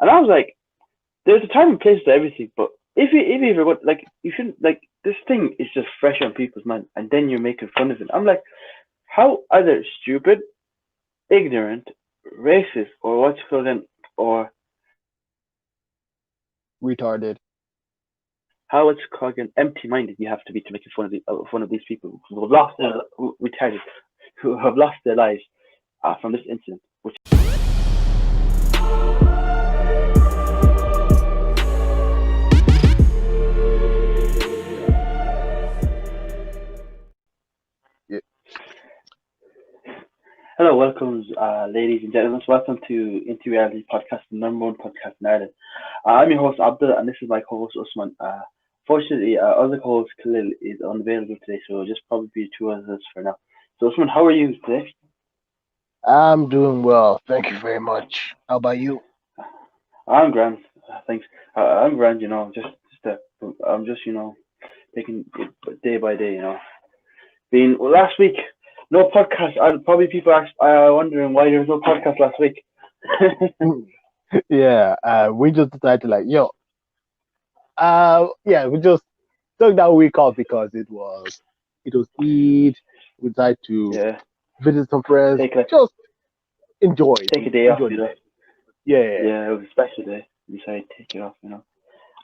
And I was like, there's a time and place for everything, but if you ever got like you shouldn't like this thing is just fresh on people's mind, and then you're making fun of it. I'm like, how either stupid, ignorant, racist, or what you call them, or Retarded. how it's called again, empty-minded you have to be to make fun of these people who have lost their retarded, who have lost their lives from this incident. Which Yeah. hello, welcome, ladies and gentlemen. Welcome to Into Reality Podcast, the number one podcast in Ireland. I'm your host Abdul, and this is my co-host Usman. Fortunately, our other co-host Khalil is unavailable today, so it'll just probably be two of us for now. So Usman, how are you today? I'm doing well. Thank you very much. How about you? I'm grand. Thanks. I'm grand. I'm just taking it day by day. Being last week, no podcast. Probably people are wondering why there was no podcast last week. Yeah, we just decided to yeah, we just took that week off because it was Eid. We decided to Yeah, visit some friends, take like just enjoy it, take a day off. enjoy the day. Yeah, Yeah, it was a special day. We decided to take it off.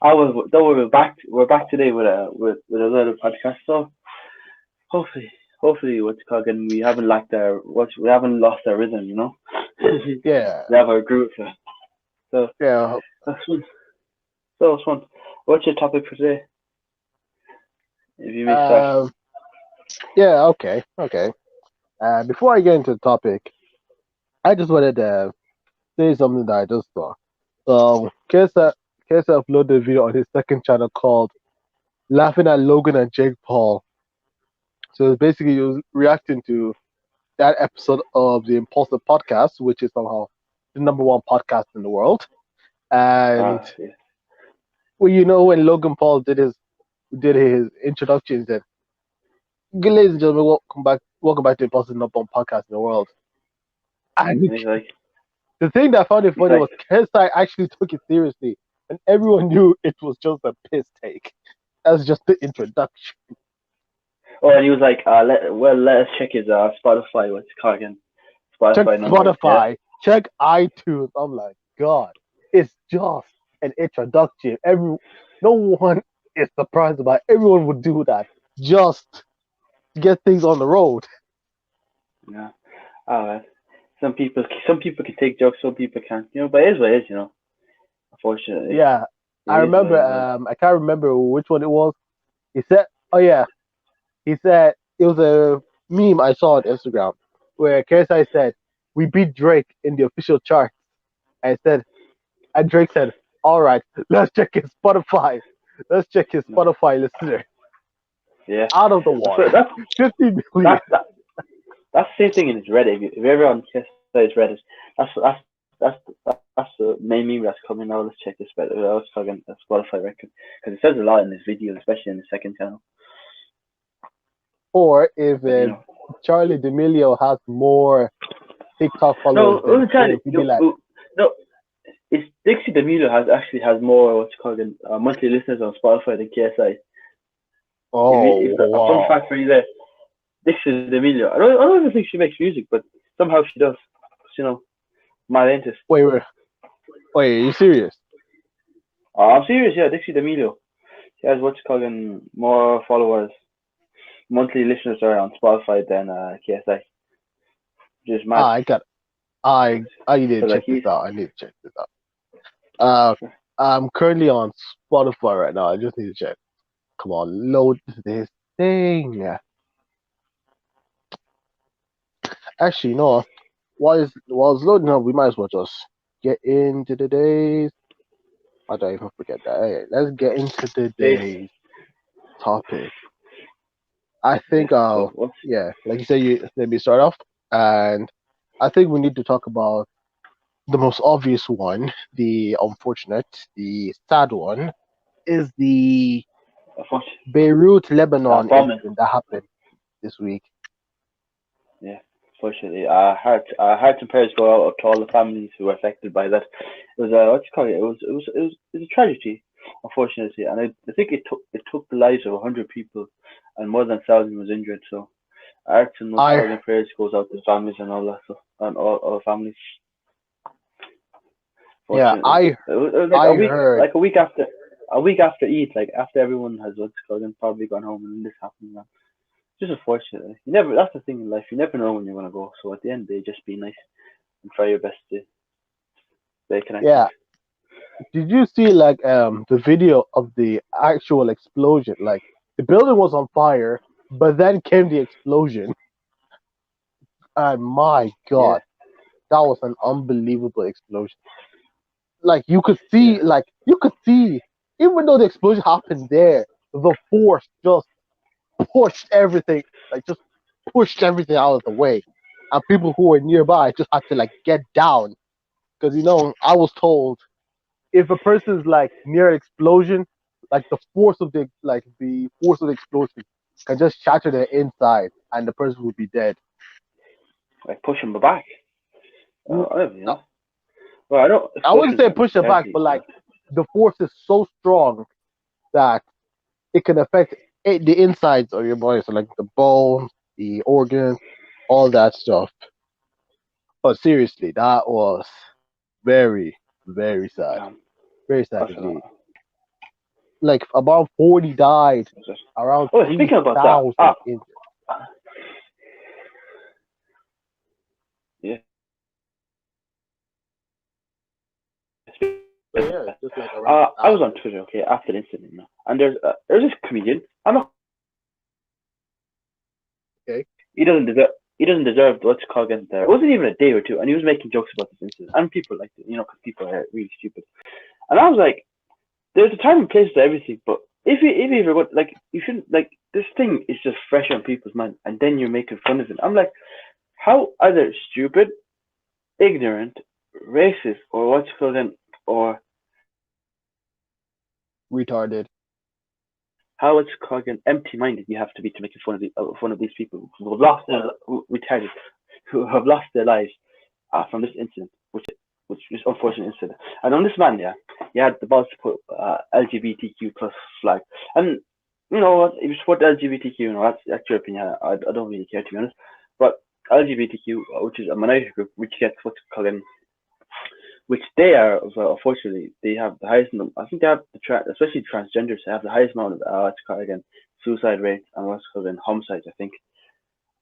I was. Don't worry, we're back. We're back today with a little podcast. So hopefully, what's it called again? We haven't lost our rhythm. yeah, We have our groove. So yeah. that's fun. So it's fun. What's your topic for today? If you may start. Um, yeah. Okay, okay. Before I get into the topic, I just wanted to say something that I just saw. Kesa uploaded a video on his second channel called "Laughing at Logan and Jake Paul." So it's basically he was reacting to that episode of the Impulsive Podcast, which is somehow the number one podcast in the world. And Yeah. well, when Logan Paul did his introduction, he said, "Good ladies and gentlemen, welcome back to the Impulsive number one podcast in the world." And And he's like, the thing that I found it he's funny like, was Kesai actually took it seriously, and everyone knew it was just a piss take. That's just the introduction. oh, and he was like, let us check his Spotify. What's it called again? Check Spotify numbers. Yeah. Spotify, check iTunes. I'm like, God, it's just an introduction. No one is surprised about it. Everyone would do that just to get things on the road. Yeah. Oh, well. Some people can take jokes, some people can't. But it is what it is. Unfortunately, Yeah, it I is what remember. it is. I can't remember which one it was. He said, "Oh yeah," he said it was a meme I saw on Instagram where KSI said, "We beat Drake in the official chart." And Drake said, "All right, let's check his Spotify. Let's check his No. Spotify listener. Yeah. Out of the That's water. what, that's 50 million." that, that that's the same thing in his Reddit. If you're ever on his Reddit, that's the main meme that's coming now. Let's check this Reddit. I was talking a Spotify record because it says a lot in this video, especially in the second channel. Or if But Charlie D'Amelio has more TikTok followers no, than Charlie, him, he'd be like, no, it's Dixie D'Amelio has more what's called monthly listeners on Spotify than KSI. "Oh, If a fun wow. fact for you there, Dixie D'Amelio. I don't even think she makes music, but somehow she does. My interest. Wait, are you serious?" I'm serious. Yeah, Dixie D'Amelio. She has what's called more followers, monthly listeners are on Spotify than KSI, which is mad. I got, I need to So like check this out. I need to check this out. Uh, I'm currently on Spotify right now. I just need to check. Come on, load this thing. Actually, no. While it's loading up, we might as well just get into the days. I don't even forget that. Hey, let's get into Face. today's topic. I Yeah. think So what's yeah, like you said, you let me start off, and I think we need to talk about the most obvious one, the unfortunate, the sad one, is the what's Beirut, Lebanon bombing? incident that happened this week. Yeah. Fortunately, hearts and prayers go out to all the families who were affected by that. It was what you call it? It was a tragedy, unfortunately, and I think it took the lives of 100 people, and more than 1,000 was injured. So hearts and most I calling prayers goes out to families and all that stuff, and all families. yeah, Fortunately, it was I heard like a week after Eid, like after everyone has what's called and probably gone home, and then this happened. Man. Just unfortunately, you never. That's the thing in life. You never know when you're gonna go. So at the end of the day, just be nice and try your best to stay connected. yeah. Did you see like the video of the actual explosion? Like the building was on fire, but then came the explosion. And my Yeah, God, that was an unbelievable explosion. Like yeah, you could see, even though the explosion happened there, the force just pushed everything, like just pushed everything out of the way, and people who were nearby just had to like get down because I was told if a person's like near explosion, like the force of the explosion can just shatter their inside, and the person would be dead. like pushing me back. Mm, I don't know. Well, I know I wouldn't explosions say are push it back, deadly, but but like the force is so strong that it can affect the insides of your body, so like the bones, the organs, all that stuff. But seriously, that was very, very sad. um, Very sad that's a indeed. lot. Like about 40 died, around Oh, speaking about that, 3,000 injured. uh, yeah. So yeah, just like around I was on 1,000. Twitter, okay, after the incident, and there's this comedian. I'm not. Okay. He doesn't deserve what's called against there. It wasn't even a day or two, and he was making jokes about this incident, and people liked it, because people are really stupid. And I was like, there's a time and place for everything, but if you ever got like you shouldn't like this thing is just fresh on people's mind, and then you're making fun of it. I'm like, how either stupid, ignorant, racist, or what's called in, or Retarded. how it's called again empty-minded you have to be to make fun of these people who have lost their retarded, who have lost their lives from this incident, which is unfortunate incident. And on this man, yeah, he had the balls to put LGBTQ plus flag, and you know what? If you support LGBTQ, that's your opinion. I don't really care to be honest, but LGBTQ, which is a minority group, which gets what's called which they are, well, unfortunately, they have the highest. I think they have especially transgenders, they have the highest amount of what's called again suicide rates and what's called in homicides. I think,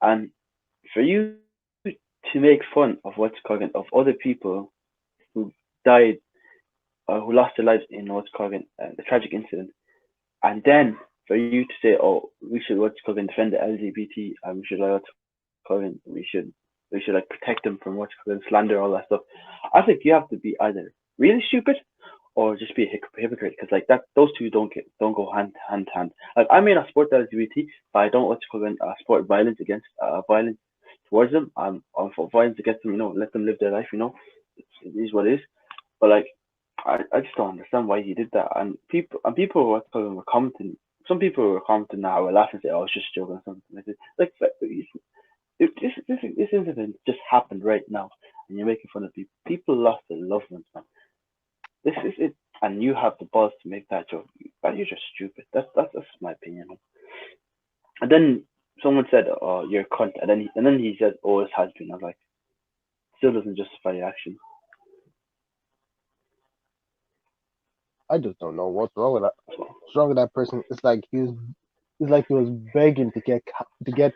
and for you to make fun of what's called again of other people who died or who lost their lives in what's called the tragic incident, and then for you to say, oh, we should what's called defend the LGBT and we should what's called we should like protect them from what's called slander, all that stuff. I think you have to be either really stupid or just be a hypocrite because like that those two don't go hand to hand. Like I may not support the LGBT, but I don't what's called support violence towards them. I'm for violence against them. Let them live their life. It is what it is. But like I just don't understand why he did that. And people were commenting. Some people were commenting now, were laughing and say, "Oh, it's just joking," or something like this. Like this incident just happened right now, and you're making fun of people. People lost their loved ones, man. This is it, and you have the balls to make that joke. You're just stupid. That's my opinion. And then someone said, "Oh, you're a cunt," and then he said, "Oh, it has been." I was like, still doesn't justify your action. I just don't know what's wrong with that. What's wrong with that person? It's like he was begging to get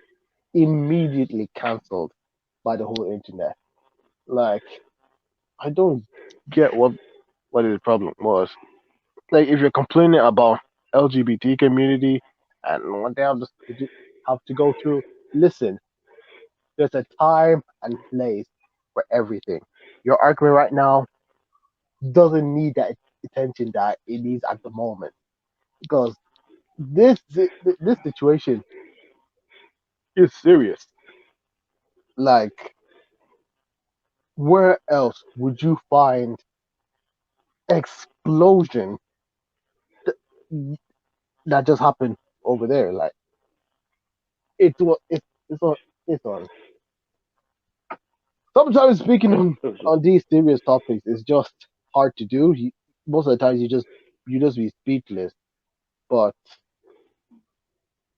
immediately cancelled by the whole internet. Like I don't get what his problem was. Like if you're complaining about LGBT community and what they have to go through, listen, there's a time and place for everything. Your argument right now doesn't need that attention that it needs at the moment because this situation is serious. Like where else would you find explosion that just happened over there? Like it's what it's on. Sometimes speaking It was on these serious topics is just hard to do. Most of the times you just be speechless. But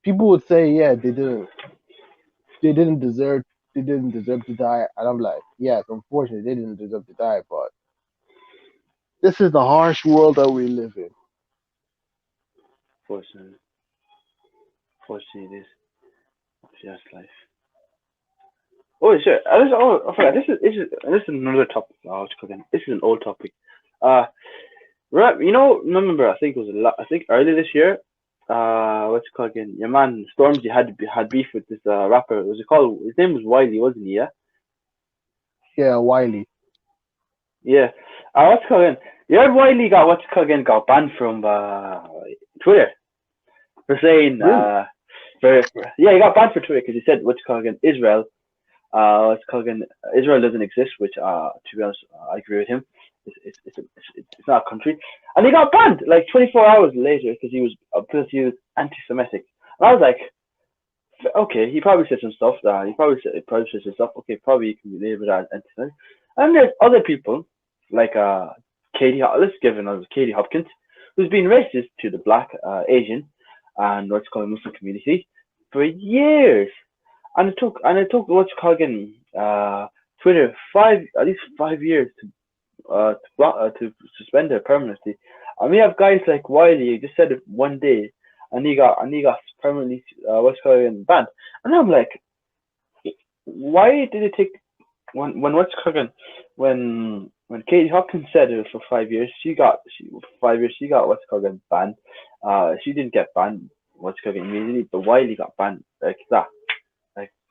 people would say, yeah, they didn't deserve they didn't deserve to die, and I'm like, yes, unfortunately, they didn't deserve to die, but this is the harsh world that we live in. fortunately, fortunately, it is just life. Oh, sure. I forgot. This is another topic. Oh, it's cooking. This is an old topic. Uh, right. Remember? I think it was I think early this year. What's it called again? Your man Stormzy had beef with this rapper. Was it called? His name was Wiley, wasn't he? Yeah. Yeah, Wiley. Yeah. What's it called again? You heard Wiley got what's it called again? Got banned from Twitter for saying Really? yeah, he got banned for Twitter because he said what's it called again? Israel. What's it called again? Israel doesn't exist, which to be honest, I agree with him. It's not a country, and he got banned like 24 hours later because he was anti-Semitic. And I was like, okay, he probably said some stuff that he probably said some stuff. Okay, probably you can label that as anti-Semitic. And there's other people like let's give another Katie Hopkins, who's been racist to the black, Asian, and what's called Muslim community for years. And it took what's called again Twitter at least 5 years to suspend her permanently. And we have guys like Wiley who just said it one day, and he got permanently what's called again banned. And I'm like, why did it take when what's called again when Katie Hopkins said it was for 5 years, for 5 years she got what's called again banned. She didn't get banned what's called again immediately, but Wiley got banned like that,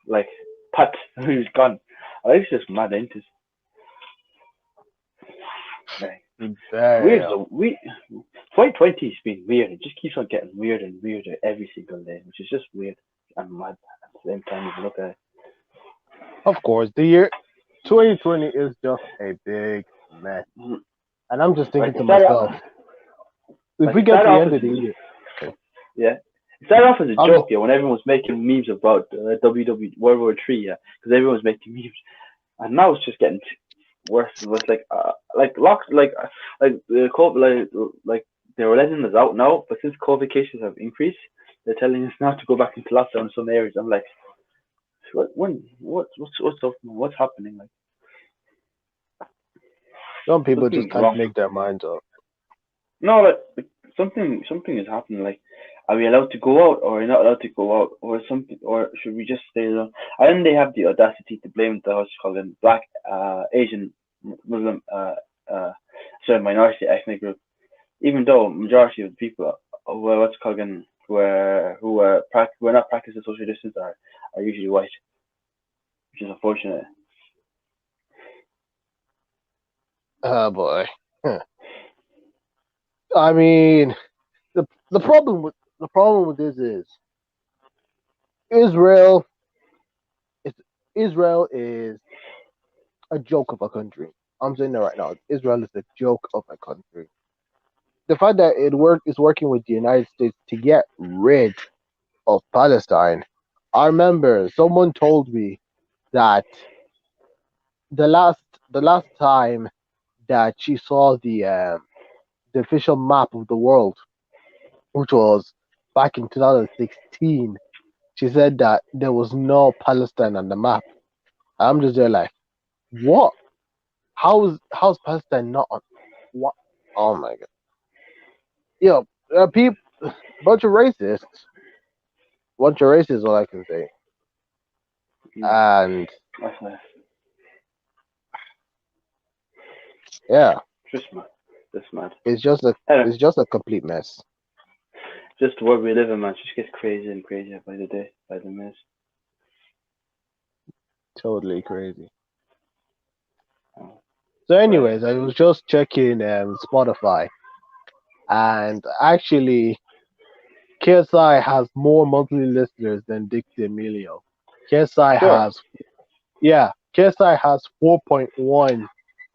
like Pat, who's gone. It's just mad, ain't it? Like, weird Damn. though. 2020's been weird. It just keeps on getting weirder and weirder every single day, which is just weird and mad at the same time if you look at it. Of course, the year 2020 is just a big mess. Mhm. And I'm just thinking Like to myself, if like we it get started to the off end as of the year, yeah, it started off as a I'm just joke, yeah, when everyone was making memes about World War Three, yeah, because everyone was making memes, and now it's just getting worse. It was like locks, like the COVID, like they were letting us out now, but since COVID cases have increased, they're telling us not to go back into lockdown in some areas. I'm like, what's happening? Like some people just something's can't wrong. make their minds up. No, like something is happening. Like, are we allowed to go out, or are we not allowed to go out, or something, or should we just stay alone? And then they have the audacity to blame the what's called them black, Asian, Muslim, sorry, minority ethnic group, even though majority of the people who are what's called them who are not practicing social distance are usually white, which is unfortunate. Oh boy. Huh. I mean, the problem with this is Israel. It's, Israel is a joke of a country. I'm saying that right now. Israel is a joke of a country. The fact that is working with the United States to get rid of Palestine. I remember someone told me that the last the last time that she saw the official map of the world, which was back in 2016, she said that there was no Palestine on the map. I'm just there like, what? How's Palestine not on? What? Oh my god! Yo, people, bunch of racists, all I can say. Mm, And that's nice. yeah, Just mad. Just mad. Anyway, it's just a complete mess. just the world we live in, man. Just gets crazier and crazier by the day, by the minute. Totally crazy. Oh, So, but anyways, I was just checking Spotify, and actually, KSI has more monthly listeners than Dick D'Amelio. KSI sure. has, yeah, KSI has 4.1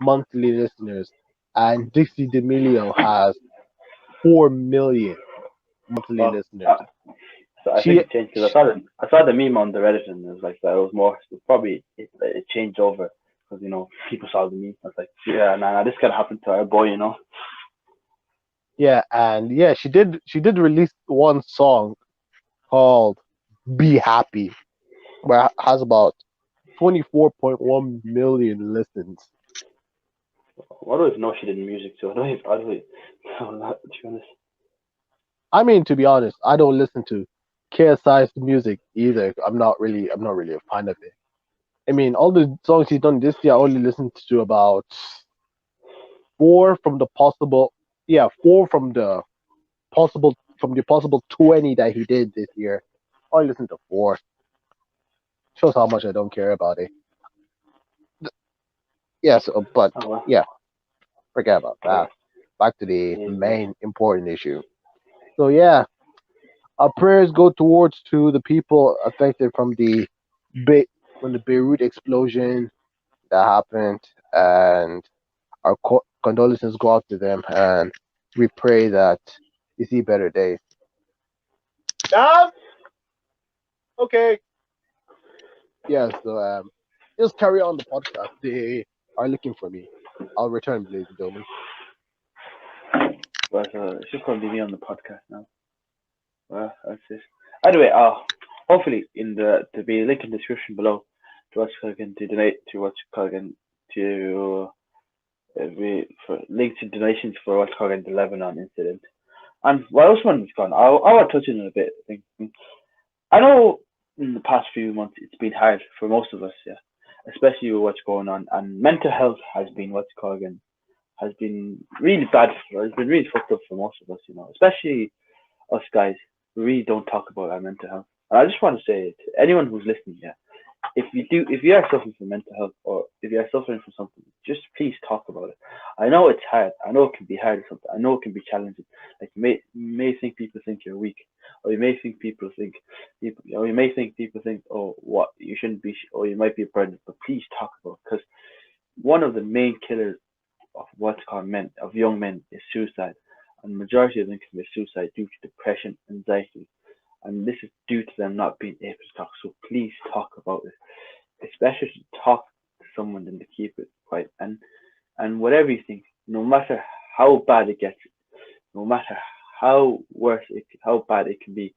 monthly listeners, and Dixie D'Amelio has 4 million monthly Well, listeners. so I think She, it changed because I saw the meme on the Reddit and it was like that. It was more. It probably it changed over. because people saw the meme. I was like, yeah, nah, this could happen to our boy. Yeah, and yeah, she did release one song called "Be Happy," where it has about 24.1 million listens. I don't even know she did music too. I don't even know that, to be honest. I mean, to be honest, I don't listen to KSI's music either. I'm not really a fan of it. I mean, all the songs he's done this year, I only listened to about four from the possible, yeah, four from the possible 20 that he did this year. I listened to four. Shows how much I don't care about it. Yeah, but Oh well, yeah, forget about yeah, that. Back to the it is what. main important issue. So yeah, our prayers go towards to the people affected from Be- the Beirut explosion that happened, and our condolences go out to them, and we pray that you see better days. Dad? Okay. Yeah, so just carry on the podcast. They are looking for me. I'll return, ladies and gentlemen. But it's just gonna be me on the podcast now. Well, that's it. Anyway, hopefully in the be link in the description below to what's called to donate to what's called to for links to donations for what's called the Lebanon incident. And while Usman was gone, I want to touch on it a bit. I know in the past few months it's been hard for most of us, yeah, especially with what's going on, and mental health has been what's called has been really bad. It's been really fucked up for most of us, especially us guys. We really don't talk about our mental health. And I just want to say to anyone who's listening here, if you are suffering from mental health or if you are suffering from something, just please talk about it. I know it's hard. I know it can be hard or something. I know it can be challenging. Like you may think people think you're weak, or you may think or you may think people think, oh, what you shouldn't be, or you might be a burden. But please talk about it, because one of the main killers of what's called young men is suicide, and the majority of them commit suicide due to depression, anxiety, and this is due to them not being able to talk. So please talk about it. It's better to talk to someone than to keep it quiet. And whatever you think, no matter how bad it gets, no matter how bad it can be,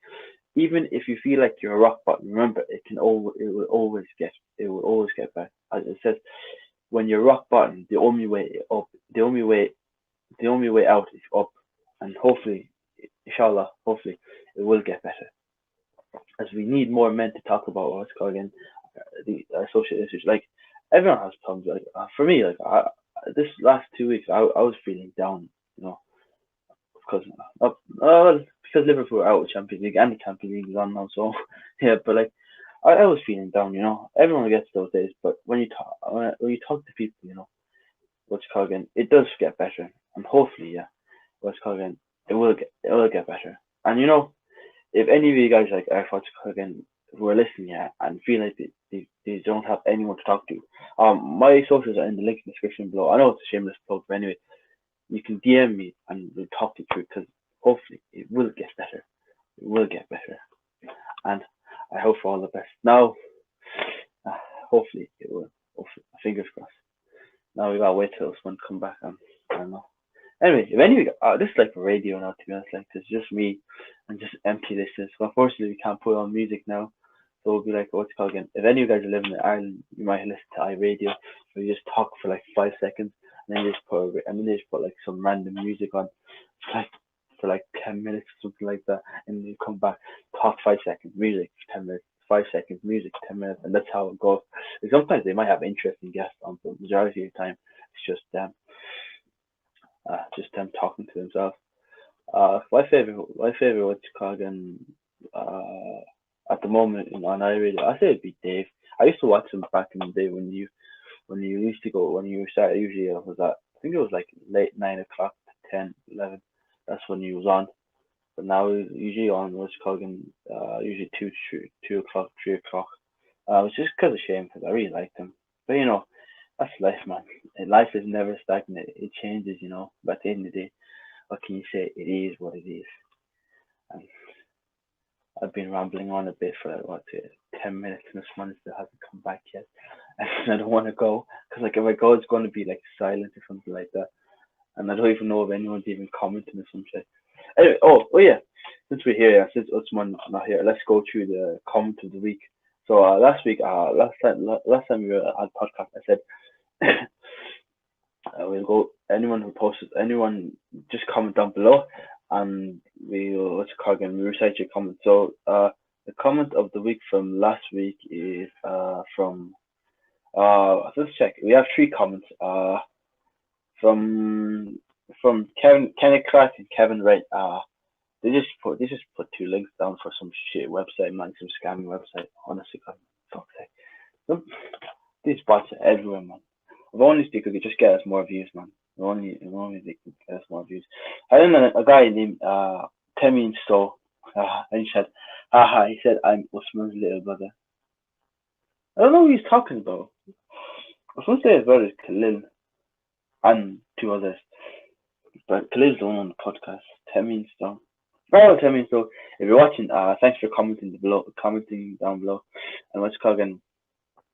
even if you feel like you're a rock bottom, remember it will always get better. As it says, when you're rock bottom, the only way, the only way out is up, and hopefully, inshallah, hopefully, it will get better. As we need more men to talk about what's called again the social issues. Like everyone has problems. Like for me, this last 2 weeks, I was feeling down. You know, because because Liverpool are out of Champions League and the Champions League is on now. So yeah, but like I was feeling down. Everyone gets those days. But when you talk to people, what's called again, it does get better, and hopefully, yeah, what's called again, it will get better. And if any of you guys like are what's called again who are listening, yeah, and feel like they don't have anyone to talk to, my socials are in the link in the description below. I know it's a shameless plug, but anyway, you can DM me and we'll talk you through, because hopefully it will get better. It will get better, and I hope for all the best. Now, uh, hopefully it will. Hopefully, fingers crossed. Now we gotta wait till someone come back. I don't know. Anyway, if any this is like a radio now, to be honest. Like it's just me and just empty listeners. So unfortunately, we can't put on music now. So it'll be like what's it called again. If any of you guys are living in Ireland, you might listen to iRadio. So you just talk for like 5 seconds, and then you just put like some random music on, like for like 10 minutes or something like that, and you come back, talk 5 seconds, music, 10 minutes. 5 seconds, music, 10 minutes, and that's how it goes. And sometimes they might have interesting guests on, but majority of the time it's just them talking to themselves. My favorite what's it called again, at the moment on iRadio, I say it'd be Dave. I used to watch him back in the day when you used to go when you started. Usually it was at, I think it was like late 9 o'clock to 10, 11. That's when he was on. But now he's usually on what's it called again, usually 2 o'clock, 3 o'clock. It's just because of shame, because I really liked him. But that's life, man. Life is never stagnant. It changes, But at the end of the day, what can you say? It is what it is. And I've been rambling on a bit for like 10 minutes, and Usman still hasn't come back yet, and I don't want to go because like if I go, it's going to be like silent or something like that, and I don't even know if anyone's even commenting or some shit. Anyway, oh yeah, since we're here, yeah, since Usman's not here, let's go through the comment of the week. So last week, last time we were on podcast, I said we'll go anyone who posted anyone just comment down below, and we'll what's it called again? We recite your comment. So the comment of the week from last week is from let's check. We have three comments from Kevin Kenneth Clark and Kevin Wright. They just put two links down for some shit website, man, some scamming website. Honestly, God, fuck's sake. Some, these bots are everywhere, man. If only they could just get us more views, man. If only they could get us more views. I don't know a guy named Temi So, and he said, haha, he said I'm Usman's little brother. I don't know who he's talking about. I was gonna say his brother is Khalil and two others, but Khalil's the one on the podcast. Temi So. Oh, Temi So, if you're watching, thanks for commenting down below, and what's called again.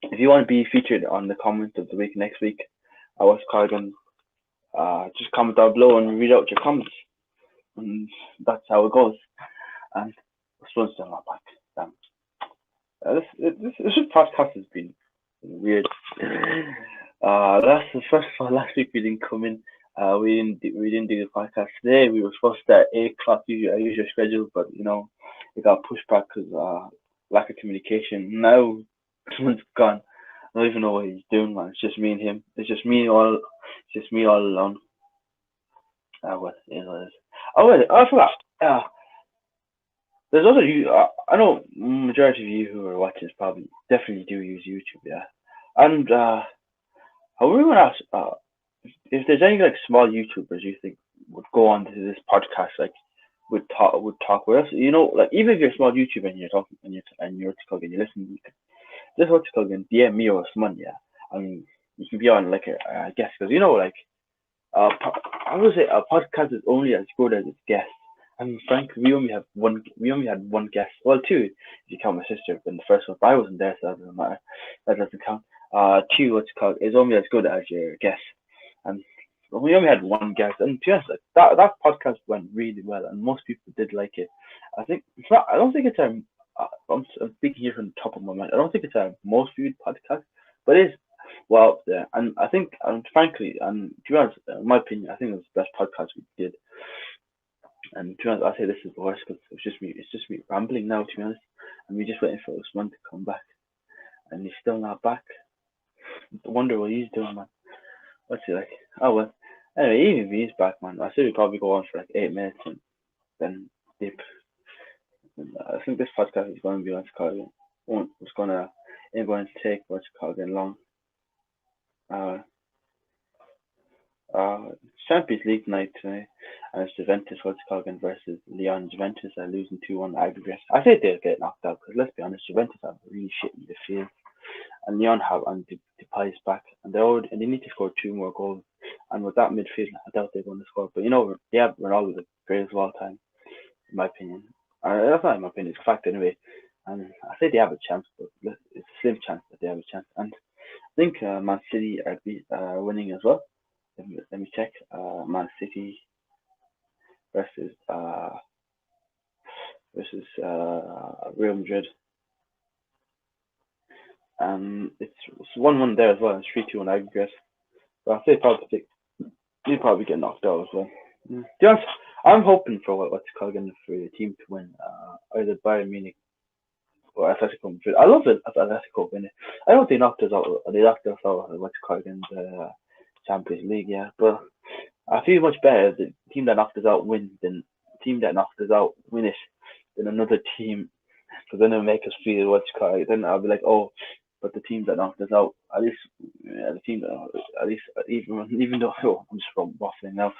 If you want to be featured on the comment of the week next week, what's called again, just comment down below and read out your comments. And that's how it goes. And Usman's still not back. Damn. This podcast has been weird. Last week we didn't come in. We didn't do the podcast today. We were supposed to start at 8 o'clock, our usual schedule, but it got pushed back because lack of communication. Now someone's gone. I don't even know what he's doing, man. It's just me and him. It's just me all alone. What it is. Oh wait, I forgot. There's other you. I know majority of you who are watching this probably definitely do use YouTube, yeah. And I really want to ask, if there's any like small YouTubers you think would go on to this podcast, like would talk with us. Like even if you're a small YouTuber and you're talking and you're talking, you listen, you can just what's it called again? DM me or Usman, yeah. I mean, you can be on like a guest because like I would say a podcast is only as good as its guest. I mean, frankly, we only had one guest. Well, two if you count my sister, but the first one, but I wasn't there, so that doesn't matter. That doesn't count. Two, what's it called, is only as good as your guest, and we only had one guest. And to be honest, like, that podcast went really well, and most people did like it. I think it's not. I don't think it's I'm speaking here from the top of my mind. I don't think it's our most viewed podcast, but it is well up there. And I think, frankly, and to be honest, in my opinion, I think it was the best podcast we did. And to be honest, I say this is the worst because it's just me rambling now, to be honest. And we're just waiting for Usman to come back, and he's still not back. I wonder what he's doing, man. What's he like? Oh well. Anyway, even if he's back, man, I say we probably go on for like 8 minutes and then dip. I think this podcast is going to be what's called. Ain't going to take what's called in long. Uh, Champions League night tonight, and it's Juventus what's called again versus Lyon. Juventus are losing 2-1 aggregate. I say they'll get knocked out because let's be honest, Juventus have really shit in the field, and Lyon have and Depay's back, and they need to score 2 more goals. And with that midfield, I doubt they're going to score. But they have Ronaldo, the greatest of all time, in my opinion. That's not in my opinion; it's a fact anyway. And I say they have a chance, but it's a slim chance that they have a chance. And I think Man City are winning as well. Let me check. Man City versus Real Madrid. It's 1-1 there as well. It's 3-2 aggregate. But I say they probably get knocked out as well. To be honest, I'm hoping for what's called again for the team to win. Either Bayern Munich or Atletico Madrid. I love it if Atletico win it. I know they knocked us out. They knocked us out what's called again the Champions League, yeah. But I feel much better if the team that knocked us out win than the team that knocked us out win it than another team. Because then it'll make us feel what's called. Then I'll be like, oh, but the team that knocked us out, at least the team that at least even though I'm just waffling now,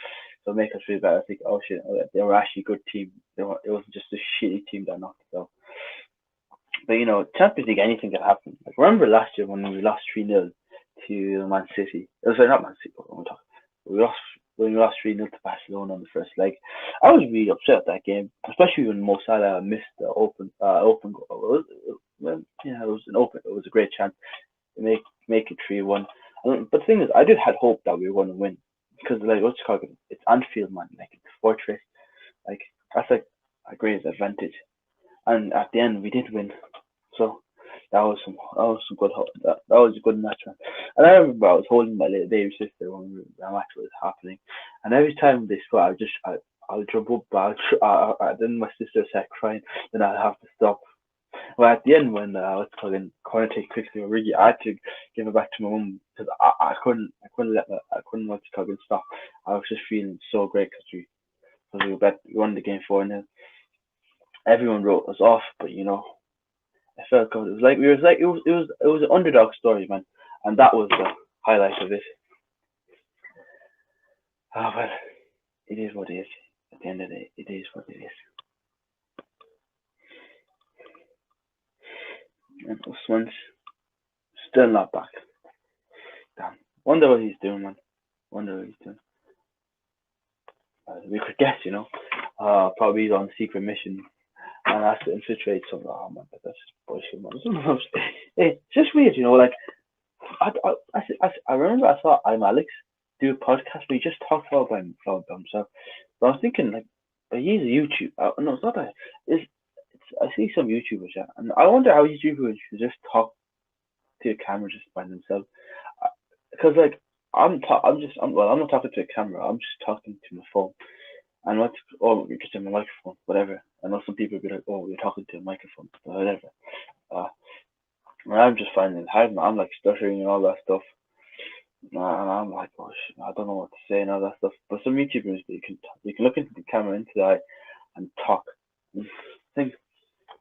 so make us feel better. I think, oh shit, they were actually a good team. It wasn't just a shitty team that knocked us out. But Champions League, anything can happen. Like remember last year when we lost 3-0 to Man City? It was not Man City. We lost when we lost 3-0 to Barcelona on the first leg. I was really upset at that game, especially when Mo Salah missed the open goal. Well, yeah, it was an open. It was a great chance to make it 3-1. But the thing is, I did had hope that we were going to win because like what's it called? It's Anfield, man. Like it's a fortress. Like that's like a great advantage. And at the end, we did win. So that was some good that was a good match, man. And I remember I was holding my little baby sister when the match was happening, and every time they scored, I'll jump up, then my sister started crying, then I'll have to stop. Well, at the end, when I was talking corner take quickly or Riggy, I had to give it back to my mum because I couldn't let the talking stop. I was just feeling so great because we won the game 4-0. Everyone wrote us off, but it felt good. It was like it was an underdog story, man, and that was the highlight of it. Ah, well, it is what it is. At the end of the day, it is what it is. And Usman's still not back. Damn. Wonder what he's doing, man. Wonder what he's doing. We could guess, probably he's on a secret mission and has to infiltrate some. Oh man, that's just bullshit, man. It's just weird, Like I remember I saw I'm Alex do a podcast where he just talked about himself. But I was thinking like, but he's a YouTube. No, it's not that. It's I see some YouTubers, yeah, and I wonder how YouTubers should just talk to a camera just by themselves. Because like I'm not talking to a camera. I'm just talking to my phone. And just in my microphone, whatever. I know some people be like, oh, you're talking to a microphone, whatever. Uh, and I'm just finding it hard, man. I'm like stuttering and all that stuff. And I'm like, oh shit, I don't know what to say and all that stuff. But some YouTubers, you can look into the camera, into the eye, and talk. And I think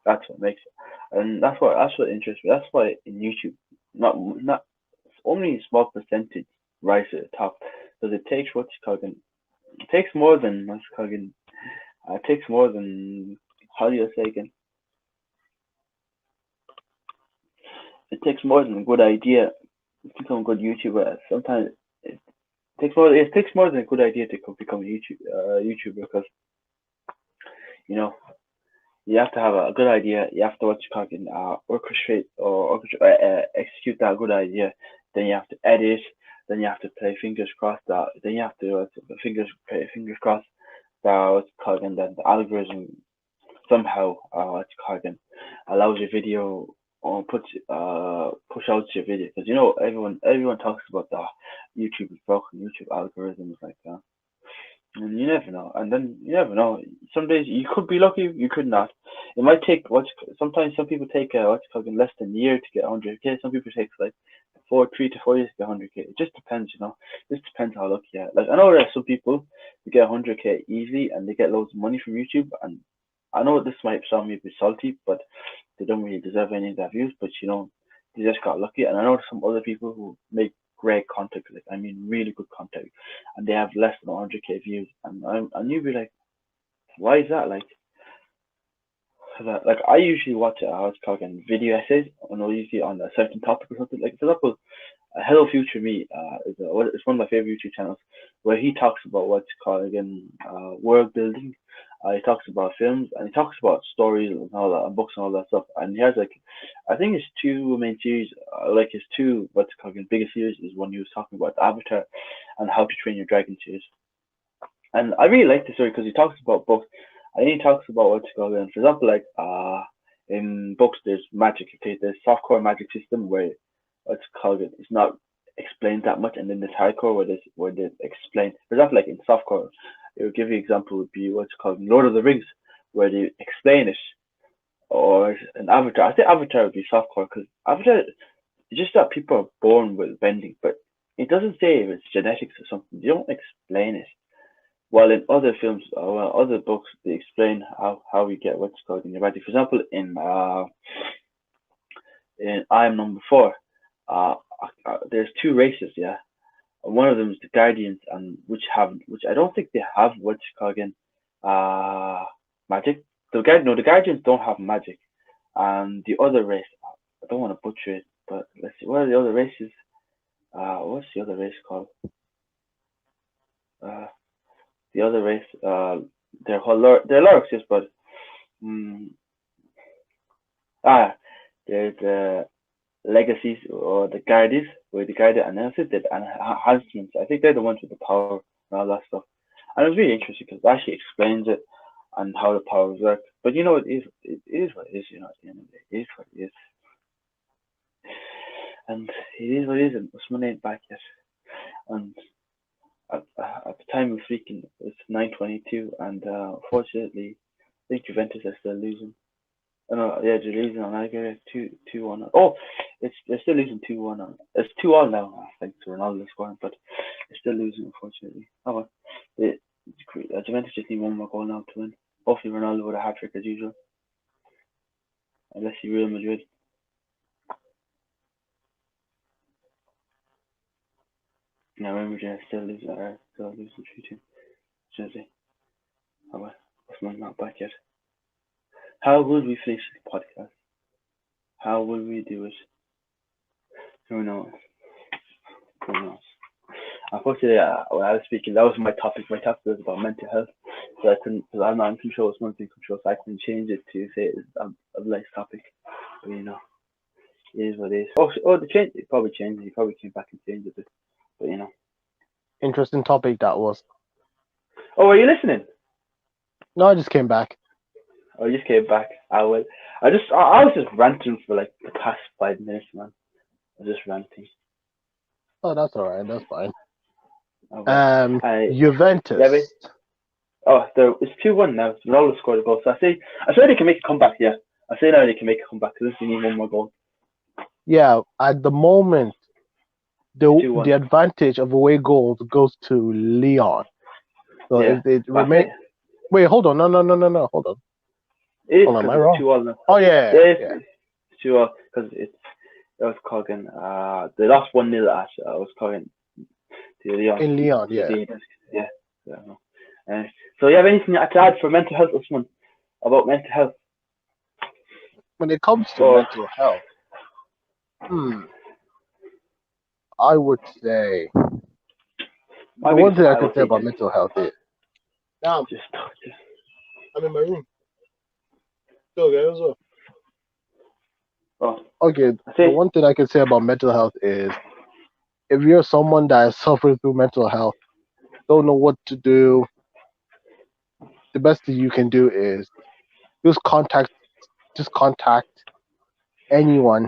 that's what makes it, and that's what interests me. That's why in YouTube, not only a small percentage rise to the top, because it takes what's called it takes more than what's called it takes more than how do you say again? It takes more than a good idea to become a good YouTuber. Sometimes it takes more than a good idea to become a YouTuber because you know you have to have a good idea. You have to what you call it, execute that good idea. Then you have to edit. Then you have to play fingers crossed that. Then you have to fingers crossed that what's it called, and then the algorithm somehow what's it called, allows your video or push out your video because everyone talks about the YouTube is broken, YouTube algorithm is like that. And you never know. And then you never know. Some days you could be lucky, you could not. It might take sometimes some people take what's called less than a year to get 100K. Some people take like 3 to 4 years to get 100K. It just depends. It just depends how lucky you are. Like I know there are some people who get 100K easily and they get loads of money from YouTube. And I know this might sound maybe salty, but they don't really deserve any of that views. But they just got lucky. And I know some other people who make great content, like I mean really good content, and they have less than 100K views, and you'd be like, why is that? Like I usually watch what's called video essays, and I'll usually on a certain topic or something. Like for example, Hello Future Me is one of my favorite YouTube channels where he talks about what's called again world building. He talks about films and he talks about stories and all that and books and all that stuff. And he has like, I think his two main series, like his two what's called biggest series is one he was talking about Avatar and How to Train Your Dragon series. And I really like the story because he talks about books and he talks about what's called for example like in books there's magic. Okay, there's softcore magic system where what's called it's not explained that much, and then there's hardcore where they explain. For example, like in softcore, it would give you example would be what's called Lord of the Rings, where they explain it, or an Avatar. I think Avatar would be softcore because Avatar it's just that people are born with bending, but it doesn't say if it's genetics or something. They don't explain it. While in other films or other books, they explain how we get what's called in your body. For example, in I Am Number Four, there's two races, yeah. One of them is the Guardians, and which I don't think they have what's called again, magic. The Guardians don't have magic, and the other race, I don't want to butcher it, but let's see, what are the other races? What's the other race called? the other race. There are a lot of exists, but um, there's legacies or the guardies, where the guarded analysis did enhancements. I think they're the ones with the power and all that stuff. And it was really interesting because it actually explains it and how the powers work. But you know, it is what it is. You know, at the end of the day, it is what it is, and it is what it is. And Usman ain't back yet. And at the time of speaking, it's 9:22, and unfortunately, I think Juventus are still losing. Oh, no, yeah, they're losing on aggregate 2-1. Oh, they're still losing 2-1 on. It's 2-all now. I think to Ronaldo scoring, but they're still losing unfortunately. Oh well, Juventus just need one more goal now to win. Hopefully Ronaldo with a hat trick as usual. Unless he Real Madrid. Now remember they're still losing 3-2. Jersey. Oh well, Usman's not back yet. How would we finish the podcast? How would we do it? Who knows? Who knows? Unfortunately, when I was speaking, that was my topic. My topic was about mental health, so I couldn't. Because I'm not in control, it's not in control, so I couldn't change it to say it's a nice topic. But you know, it is what it is. The change. It probably changed. He probably came back and changed it. But you know, Interesting topic that was. Oh, are you listening? No, I just came back. Oh, you just came back. I was just ranting for like the past 5 minutes, man. I was just ranting. Oh, that's all right. That's fine. Okay. Juventus. Yeah, it's 2-1 now. Ronaldo scored a goal. So I say they can make a comeback. Yeah, I say now they can make a comeback because they need one more goal. Yeah, at the moment, the advantage of away goals goes to Lyon. So yeah. if they remain, wait, hold on, no, hold on. Hold on, am I wrong? 2-2 now. Oh yeah. It's 2-2 because it was Coggin. They lost 1-0 at I was Coggin to Lyon. In Lyon, yeah. So you have anything to add for mental health, Usman? About mental health? When it comes to mental health, I would say the one thing I could say about mental health is I'm in my room. Go guys. Okay, the one thing I can say about mental health is if you're someone that is suffering through mental health, don't know what to do, the best thing you can do is just contact anyone.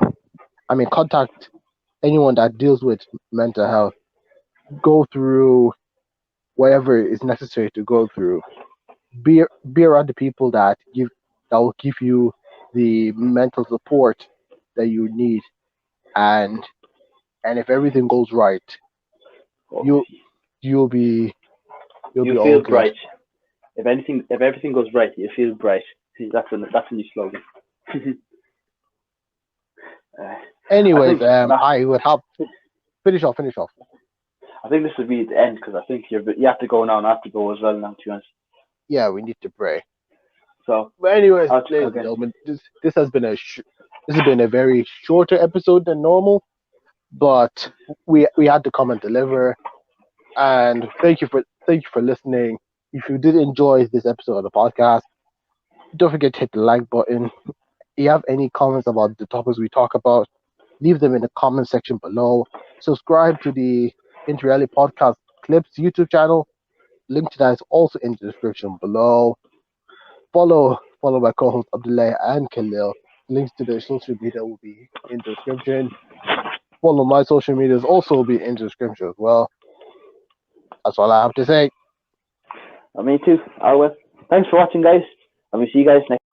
Contact anyone that deals with mental health. Go through whatever is necessary to go through. Be around the people that will give you the mental support that you need, and if everything goes right, you'll feel all bright. Good. If everything goes right, you feel bright. See, that's a new slogan. Anyways, I would have finish off. I think this would be the end because I think you have to go now, and I have to go as well now. To be honest. Yeah, we need to pray. So, but anyways, ladies and gentlemen, this has been a very shorter episode than normal, but we had to come and deliver. And thank you for listening. If you did enjoy this episode of the podcast, don't forget to hit the like button. If you have any comments about the topics we talk about, leave them in the comment section below. Subscribe to the Interreality Podcast Clips YouTube channel. Link to that is also in the description below. Follow my co-host Abdullahi and Khalil. Links to their social media will be in the description. Follow my social medias also be in the description as well. That's all I have to say. Me too. I will. Thanks for watching, guys. And we'll see you guys next